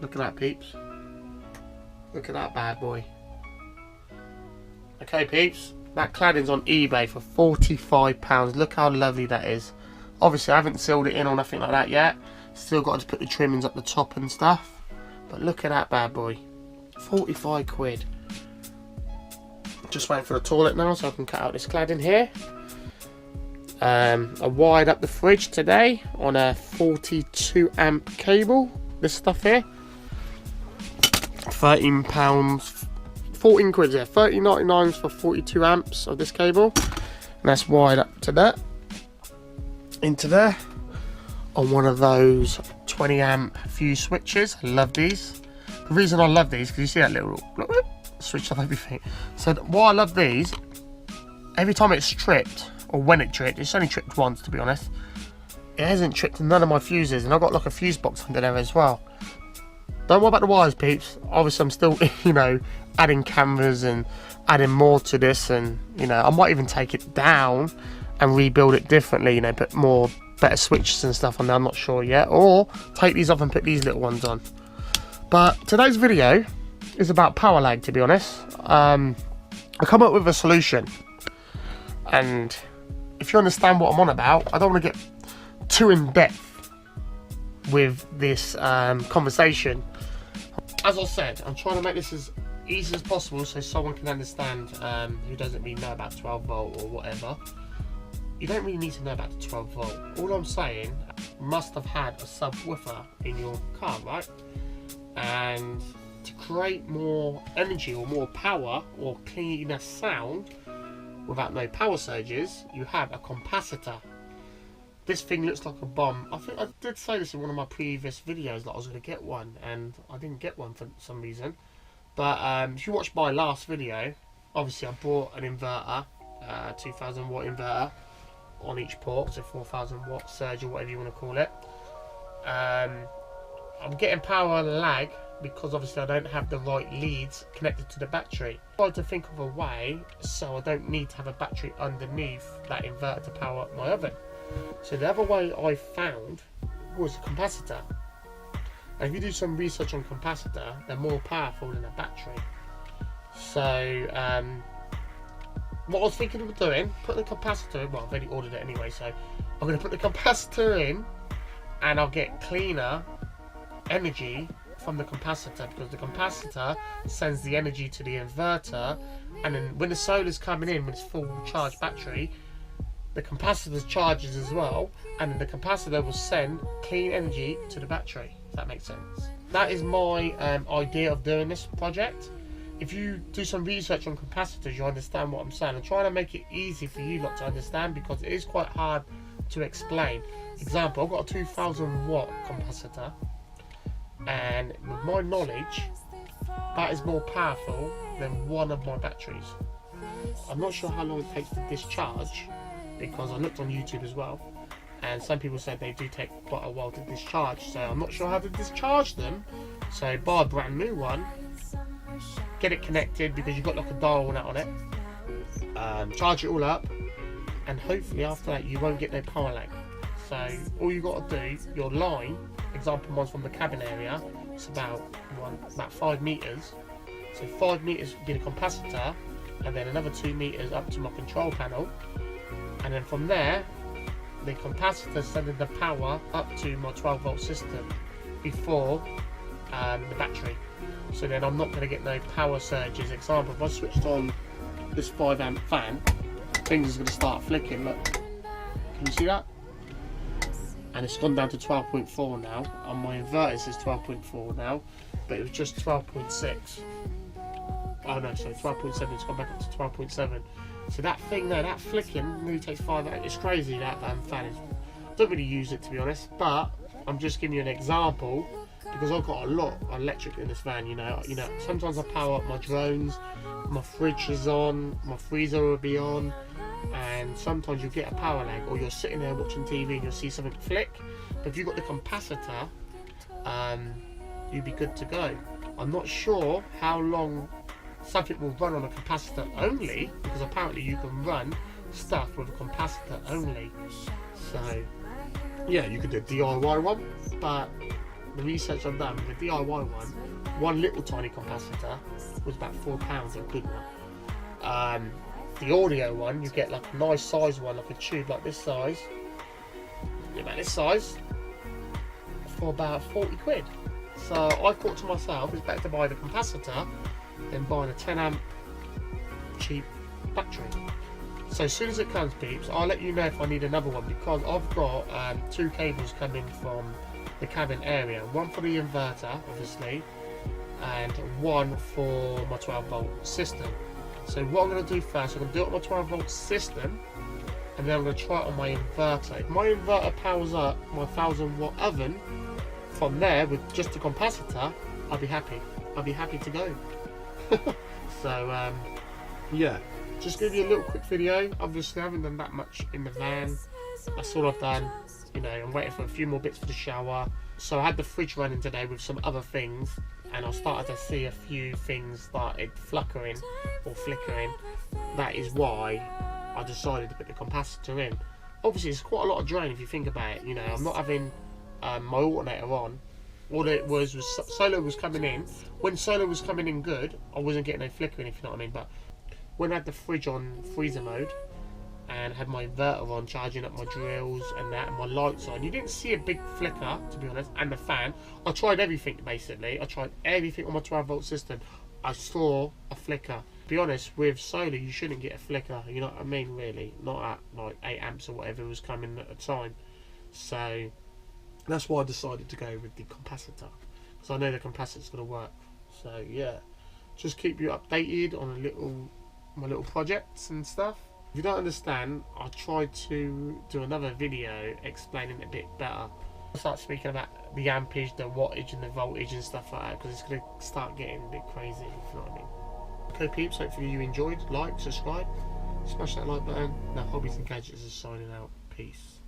Look at that, peeps. Look at that bad boy. Okay, peeps. That cladding's on eBay for £45. Look how lovely that is. Obviously, I haven't sealed it in or nothing like that yet. Still got to put the trimmings up the top and stuff. But look at that bad boy. 45 quid. Just waiting for the toilet now so I can cut out this cladding here. I wired up the fridge today on a 42 amp cable. This stuff here. £13. 14 quid, yeah, 30.99 for 42 amps of this cable, and that's wired up to that, into there, on one of those 20 amp fuse switches. I love these. The reason I love these, because you see that little switch off everything. So why I love these, every time it's tripped, or when it tripped, it's only tripped once to be honest, it hasn't tripped none of my fuses, and I've got like a fuse box under there as well. Don't worry about the wires, peeps. Obviously, I'm still, you know, adding cameras and adding more to this, and you know, I might even take it down and rebuild it differently. You know, put better switches and stuff on there. I'm not sure yet, or take these off and put these little ones on. But today's video is about power lag. To be honest, I come up with a solution, and if you understand what I'm on about, I don't want to get too in depth with this conversation. As I said, I'm trying to make this as easy as possible so someone can understand who doesn't really know about 12 volt or whatever. You don't really need to know about the 12 volt. All I'm saying, you must have had a subwoofer in your car, right? And to create more energy or more power or cleaner sound without no power surges, you have a capacitor. This thing looks like a bomb. I think I did say this in one of my previous videos that I was going to get one, and I didn't get one for some reason. But if you watched my last video, obviously I bought an inverter, 2000 watt inverter on each port, so 4000 watt surge or whatever you want to call it. I'm getting power lag because obviously I don't have the right leads connected to the battery. I tried to think of a way so I don't need to have a battery underneath that inverter to power up my oven. So the other way I found was a capacitor. And if you do some research on capacitor, they're more powerful than a battery. So what I was thinking of doing, put the capacitor in, well I've already ordered it anyway, so I'm going to put the capacitor in and I'll get cleaner energy from the capacitor, because the capacitor sends the energy to the inverter, and then when the solar's coming in, when it's full charge battery, the capacitor charges as well, and then the capacitor will send clean energy to the battery, if that makes sense. That is my idea of doing this project. If you do some research on capacitors, you understand what I'm saying. I'm trying to make it easy for you lot to understand, because it is quite hard to explain. Example, I've got a 2000 watt capacitor, and with my knowledge, that is more powerful than one of my batteries. I'm not sure how long it takes to discharge, because I looked on YouTube as well, and some people said they do take quite a while to discharge, so I'm not sure how to discharge them. So buy a brand new one, get it connected, because you've got like a dial on it, charge it all up, and hopefully after that you won't get no power lag. So all you got to do, your line, example mine's from the cabin area, it's about 5 meters, so 5 meters would be the capacitor, and then another 2 meters up to my control panel. And then from there, the capacitor sending the power up to my 12 volt system before the battery. So then I'm not going to get no power surges. Example, if I switched on this 5 amp fan, things is going to start flicking. Look, can you see that? And it's gone down to 12.4 now. On my inverter it says 12.4 now, but it was just 12.6. Oh no, sorry, 12.7. It's gone back up to 12.7. So that thing there, that flicking, nearly takes 5 hours. It's crazy, that fan is. I don't really use it to be honest, but I'm just giving you an example because I've got a lot of electric in this van. You know, sometimes I power up my drones, my fridge is on, my freezer will be on, and sometimes you get a power lag, or you're sitting there watching TV and you'll see something flick. But if you've got the capacitor, you'd be good to go. I'm not sure how long something will run on a capacitor only, because apparently you can run stuff with a capacitor only. So yeah, you could do a DIY one, but the research I've done, the DIY one little tiny capacitor was about £4 a good one. The audio one, you get like a nice size one, like a tube like this size, about this size, for about 40 quid. So I thought to myself, it's better to buy the capacitor than buying a 10 amp cheap battery. So as soon as it comes, peeps, I'll let you know if I need another one, because I've got 2 cables coming from the cabin area. One for the inverter, obviously, and one for my 12 volt system. So what I'm going to do first, I'm going to do it on my 12 volt system, and then I'm going to try it on my inverter. If my inverter powers up my 1000 watt oven from there with just a capacitor, I'll be happy. I'll be happy to go. So yeah, just give you a little quick video. Obviously I haven't done that much in the van. That's all I've done. You know, I'm waiting for a few more bits for the shower. So I had the fridge running today with some other things, and I started to see a few things started flickering. That is why I decided to put the capacitor in. Obviously it's quite a lot of drain if you think about it. You know, I'm not having my alternator on. All it was solar was coming in. When solar was coming in good, I wasn't getting no flickering, if you know what I mean. But when I had the fridge on freezer mode and had my inverter on, charging up my drills and that, and my lights on, you didn't see a big flicker, to be honest, and the fan. I tried everything, basically. I tried everything on my 12 volt system. I saw a flicker. To be honest, with solar, you shouldn't get a flicker, you know what I mean, really. Not at like 8 amps or whatever was coming at the time. So that's why I decided to go with the capacitor, because I know the capacitor's going to work. So yeah, just keep you updated on my little projects and stuff. If you don't understand, I'll try to do another video explaining it a bit better. I'll start speaking about the ampage, the wattage and the voltage and stuff like that, because it's going to start getting a bit crazy, if you know what I mean. Okay peeps, hopefully you enjoyed. Like, subscribe, smash that like button. Now Hobbies and Gadgets is signing out. Peace.